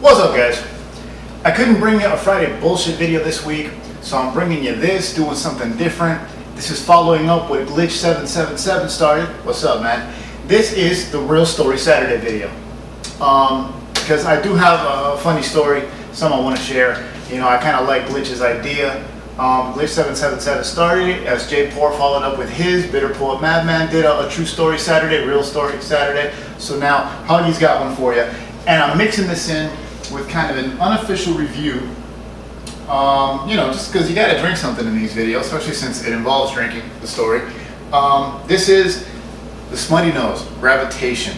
What's up, guys? I couldn't bring you a Friday bullshit video this week, so I'm bringing you this, doing something different. This is following up what Glitch777 started. What's up, man? This is the Real Story Saturday video. Because I do have a funny story, some I want to share. You know, I kind of like Glitch's idea. Glitch777 started it, as Jay Poor followed up with his. Bitter Poet Madman did a True Story Saturday, Real Story Saturday. So now Huggy's got one for you. And I'm mixing this in with kind of an unofficial review. You know, just because you got to drink something in these videos, especially since it involves drinking, the story. This is the Smutty Nose Gravitation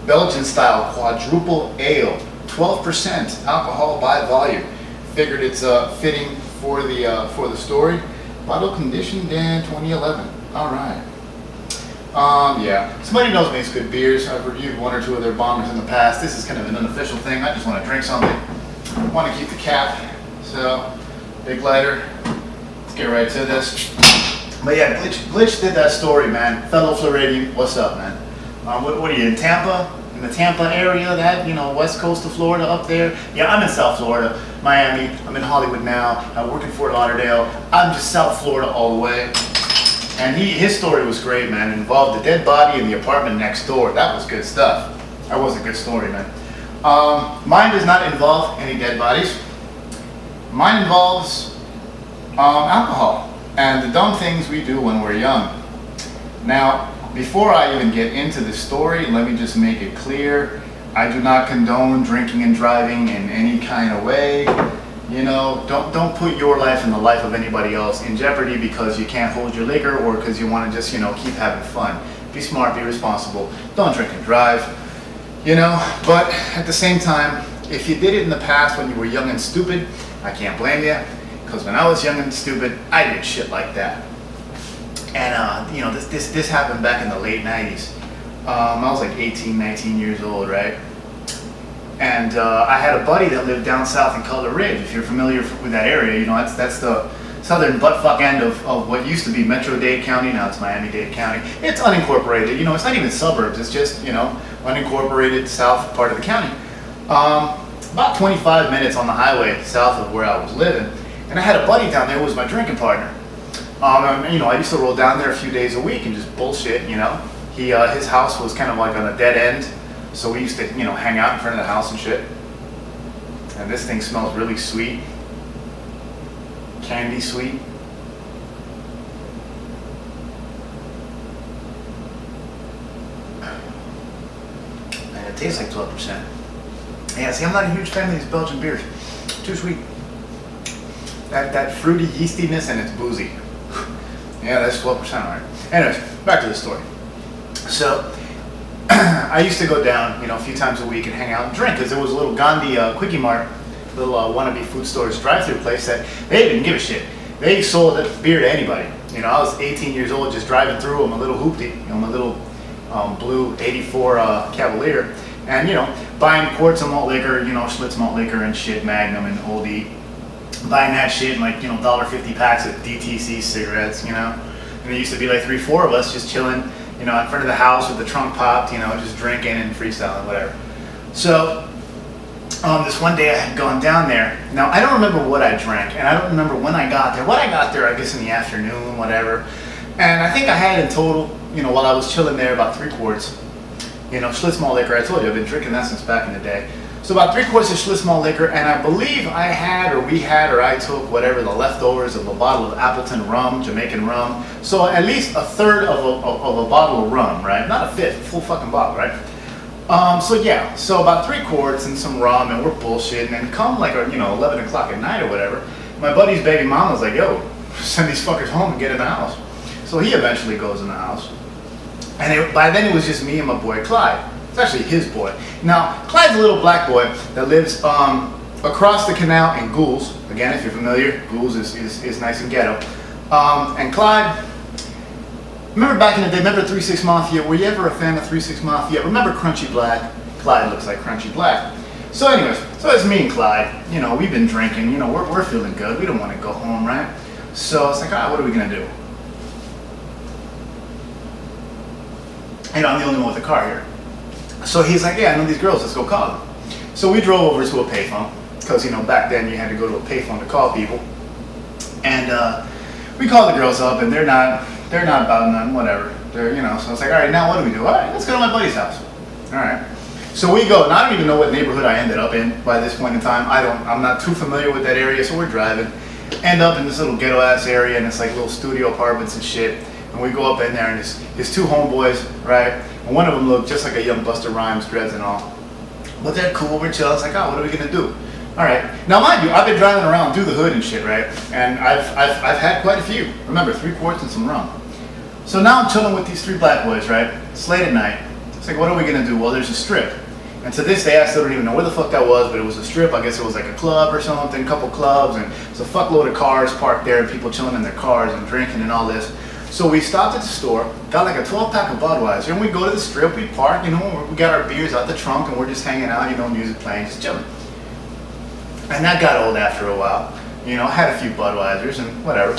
Belgian style quadruple ale, 12% alcohol by volume. Figured it's fitting for the story. Bottle conditioned in 2011. All right. Yeah, Smutty Nose makes good beers. I've reviewed one or two of their bombers in the past. This is kind of an unofficial thing. I just want to drink something. I want to keep the cap. So, big lighter. Let's get right to this. But yeah, Glitch did that story, man. Fellow Floridian, what's up, man? What are you, in Tampa? In the Tampa area, that, you know, west coast of Florida up there? Yeah, I'm in South Florida, Miami. I'm in Hollywood now. I work in Fort Lauderdale. I'm just South Florida all the way. And his story was great, man. It involved a dead body in the apartment next door. That was good stuff. That was a good story, man. Mine does not involve any dead bodies. Mine involves alcohol and the dumb things we do when we're young. Now, before I even get into the story, let me just make it clear. I do not condone drinking and driving in any kind of way. You know, don't put your life and the life of anybody else in jeopardy because you can't hold your liquor or because you want to just, you know, keep having fun. Be smart, be responsible. Don't drink and drive. You know, but at the same time, if you did it in the past when you were young and stupid, I can't blame you, because when I was young and stupid, I did shit like that. And you know, this happened back in the late 90s. I was like 18, 19 years old, right? And I had a buddy that lived down south in Color Ridge. If you're familiar with that area, you know, that's the southern buttfuck end of what used to be Metro-Dade County. Now it's Miami-Dade County. It's unincorporated. You know, it's not even suburbs. It's just, you know, unincorporated south part of the county. About 25 minutes on the highway south of where I was living. And I had a buddy down there who was my drinking partner. And, you know, I used to roll down there a few days a week and just bullshit, you know. His house was kind of like on a dead end. So we used to, you know, hang out in front of the house and shit. And this thing smells really sweet. Candy sweet. And it tastes like 12%. Yeah, see, I'm not a huge fan of these Belgian beers. Too sweet. That fruity yeastiness, and it's boozy. Yeah, that's 12%, alright. Anyways, back to the story. So, I used to go down, you know, a few times a week and hang out and drink, because there was a little Gandhi Quickie Mart, little wannabe food stores drive-through place that they didn't give a shit. They sold beer to anybody. You know, I was 18 years old just driving through on my little hoopty, you know, my little blue 84 Cavalier, and, you know, buying quarts of malt liquor, you know, Schlitz malt liquor and shit, Magnum and Old E. Buying that shit and, like, you know, $1.50 packs of DTC cigarettes, you know. And there used to be like 3-4 of us just chilling, you know, in front of the house with the trunk popped, you know, just drinking and freestyling, whatever. So, this one day I had gone down there. Now, I don't remember what I drank, and I don't remember when I got there. When I got there, I guess in the afternoon, whatever. And I think I had in total, you know, while I was chilling there, about 3 quarts. You know, Schlitz malt liquor. I told you, I've been drinking that since back in the day. So about 3 quarts of Schlitz malt liquor, and I believe I had, or we had, or I took whatever the leftovers of a bottle of Appleton rum, Jamaican rum. So at least a third of a bottle of rum, right? Not a fifth, full fucking bottle, right? So yeah, so about 3 quarts and some rum, and we're bullshitting, and come like, you know, 11 o'clock at night or whatever, my buddy's baby mom was like, yo, send these fuckers home and get in the house. So he eventually goes in the house. And by then it was just me and my boy Clyde. It's actually his boy. Now, Clyde's a little black boy that lives across the canal in Goulds. Again, if you're familiar, Goulds is nice and ghetto. And Clyde, remember back in the day, remember 3 6 Mafia? Were you ever a fan of 3 6 Mafia? Remember Crunchy Black? Clyde looks like Crunchy Black. So anyways, so it's me and Clyde. You know, we've been drinking. You know, we're feeling good. We don't want to go home, right? So it's like, all right, what are we going to do? You know, I'm the only one with a car here. So he's like, yeah, I know these girls, let's go call them. So we drove over to a payphone, because back then you had to go to a payphone to call people. And we called the girls up, and they're not about none, whatever. They're, so it's like, all right, now what do we do? All right, let's go to my buddy's house. All right. So we go, and I don't even know what neighborhood I ended up in by this point in time. I'm not too familiar with that area, so we're driving. End up in this little ghetto ass area, and it's like little studio apartments and shit. And we go up in there, and his two homeboys, right? And one of them looked just like a young Busta Rhymes, dreads and all. But they're cool, we're chill. I was like, oh, what are we gonna do? All right. Now, mind you, I've been driving around through the hood and shit, right? And I've had quite a few. Remember, 3 quarts and some rum. So now I'm chilling with these 3 black boys, right? It's late at night. It's like, what are we gonna do? Well, there's a strip. And to this day, I still don't even know where the fuck that was, but it was a strip. I guess it was like a club or something, a couple clubs, and it's a fuckload of cars parked there, and people chilling in their cars and drinking and all this. So we stopped at the store, got like a 12-pack of Budweiser, and we go to the strip, we park, we got our beers out the trunk, and we're just hanging out, music playing, just chilling. And that got old after a while. Had a few Budweisers and whatever.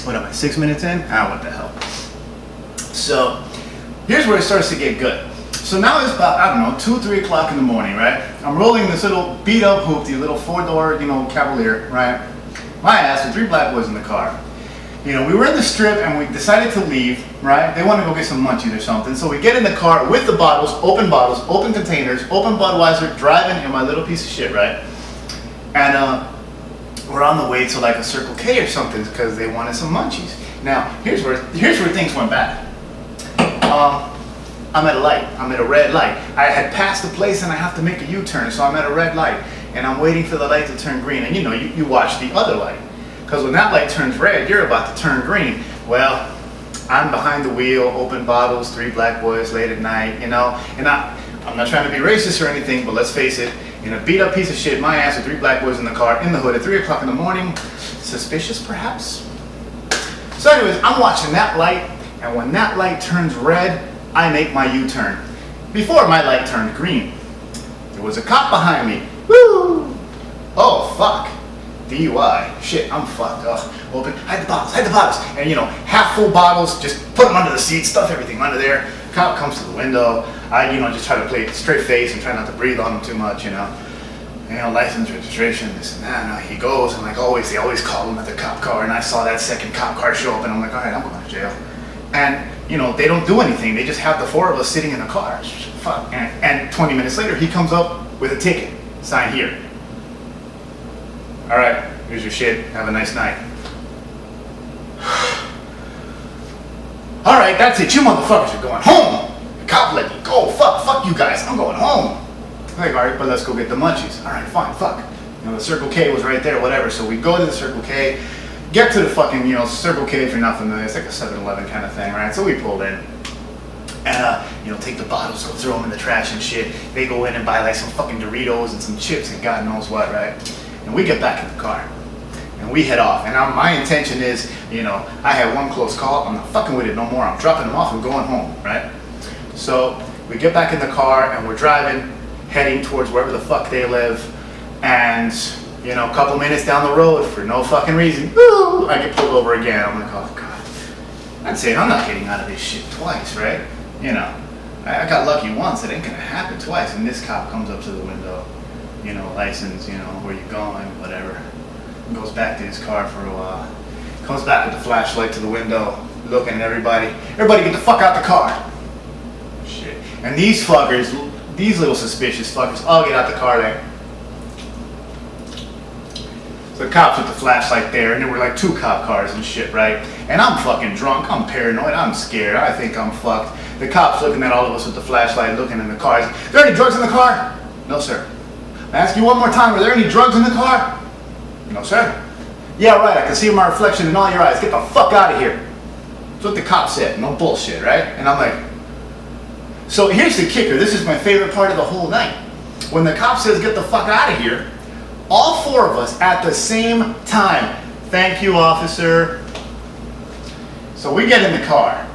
What am I, 6 minutes in? What the hell. So here's where it starts to get good. So now it's about, 2, 3 o'clock in the morning, right? I'm rolling this little beat up hoopty, little 4-door, Cavalier, right? My ass with 3 black boys in the car. We were in the strip and we decided to leave, right? They want to go get some munchies or something. So we get in the car with the bottles, open containers, open Budweiser, driving in my little piece of shit, right? And we're on the way to like a Circle K or something because they wanted some munchies. Now, here's where things went bad. I'm at a light. I'm at a red light. I had passed the place and I have to make a U-turn, so I'm at a red light. And I'm waiting for the light to turn green. And you watch the other light. Because when that light turns red, you're about to turn green. Well, I'm behind the wheel, open bottles, 3 black boys late at night, And I'm not trying to be racist or anything, but let's face it, in a beat up piece of shit, my ass with 3 black boys in the car, in the hood at 3 o'clock in the morning. Suspicious, perhaps? So anyways, I'm watching that light, and when that light turns red, I make my U-turn. Before my light turned green, there was a cop behind me. Woo! Oh, fuck. DUI. Shit, I'm fucked. Ugh. Open. Hide the bottles. And half full bottles, just put them under the seat, stuff everything under there. Cop comes to the window. I, just try to play straight face and try not to breathe on him too much, license, registration, this and that. And he goes, and like always, they always call him at the cop car. And I saw that second cop car show up, and I'm like, all right, I'm going to jail. And, they don't do anything. They just have the 4 of us sitting in the car. Fuck. And 20 minutes later, he comes up with a ticket. Sign here. All right, here's your shit. Have a nice night. All right, that's it. You motherfuckers are going home. The cop let me go. Fuck you guys. I'm going home. I'm like, all right, but let's go get the munchies. All right, fine, fuck. The Circle K was right there, whatever. So we go to the Circle K, get to the fucking, Circle K, if you're not familiar, it's like a 7-Eleven kind of thing, right? So we pulled in. And, take the bottles, go throw them in the trash and shit. They go in and buy like some fucking Doritos and some chips and God knows what, right? And we get back in the car. And we head off. And my intention is, I had one close call. I'm not fucking with it no more. I'm dropping them off and going home, right? So we get back in the car and we're driving, heading towards wherever the fuck they live. And, a couple minutes down the road, for no fucking reason, woo, I get pulled over again. I'm like, oh God. I'd say I'm not getting out of this shit twice, right? I got lucky once. It ain't gonna happen twice. And this cop comes up to the window, license, where you going, whatever. And goes back to his car for a while. Comes back with the flashlight to the window, looking at everybody. Everybody get the fuck out the car. Shit. And these fuckers, these little suspicious fuckers, all get out the car there. So the cops with the flashlight there, and there were like 2 cop cars and shit, right? And I'm fucking drunk, I'm paranoid, I'm scared, I think I'm fucked. The cops looking at all of us with the flashlight, looking in the cars. Are there any drugs in the car? No, sir. I ask you one more time, are there any drugs in the car? No, sir. Yeah, right, I can see my reflection in all your eyes. Get the fuck out of here. That's what the cop said, no bullshit, right? And I'm like, so here's the kicker. This is my favorite part of the whole night. When the cop says, get the fuck out of here, all 4 of us at the same time, thank you, officer. So we get in the car.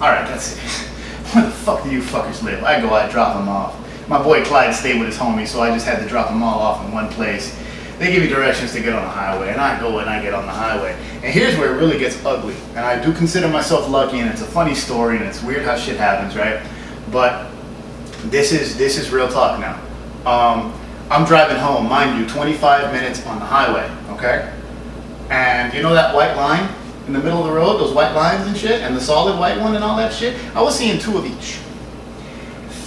All right, that's it. Where the fuck do you fuckers live? I go, I drop them off. My boy Clyde stayed with his homie, so I just had to drop them all off in one place. they give you directions to get on the highway, and I go and I get on the highway. And here's where it really gets ugly. And I do consider myself lucky, and it's a funny story, and it's weird how shit happens, right? But this is real talk now. I'm driving home, mind you, 25 minutes on the highway, okay? And you know that white line in the middle of the road, those white lines and shit, and the solid white one and all that shit? I was seeing two of each.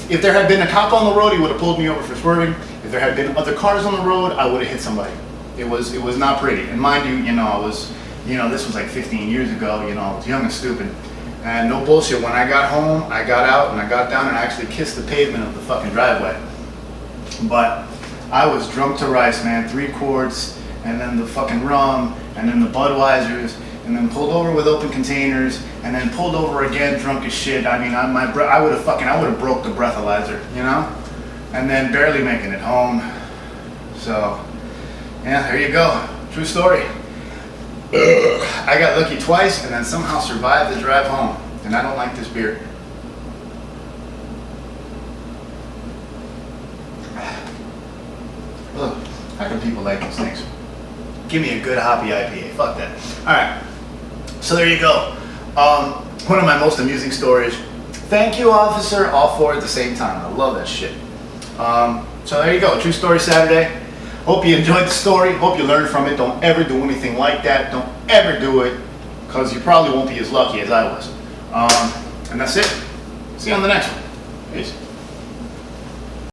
If there had been a cop on the road, he would have pulled me over for swerving. If there had been other cars on the road, I would have hit somebody. It was not pretty. And mind you, this was like 15 years ago, I was young and stupid. And no bullshit, when I got home, I got out and I got down and I actually kissed the pavement of the fucking driveway. But I was drunk to rice, man. 3 quarts, and then the fucking rum, and then the Budweisers, and then pulled over with open containers, and then pulled over again, drunk as shit. I mean, I would have broke the breathalyzer, and then barely making it home. So, yeah, there you go. True story. I got lucky twice, and then somehow survived the drive home. And I don't like this beer. Ugh, how can people like these things? Give me a good hoppy IPA. Fuck that. All right. So there you go. One of my most amusing stories. Thank you, officer. All 4 at the same time. I love that shit. So there you go. True Story Saturday. Hope you enjoyed the story. Hope you learned from it. Don't ever do anything like that. Don't ever do it, because you probably won't be as lucky as I was. And that's it. See you on the next one. Peace.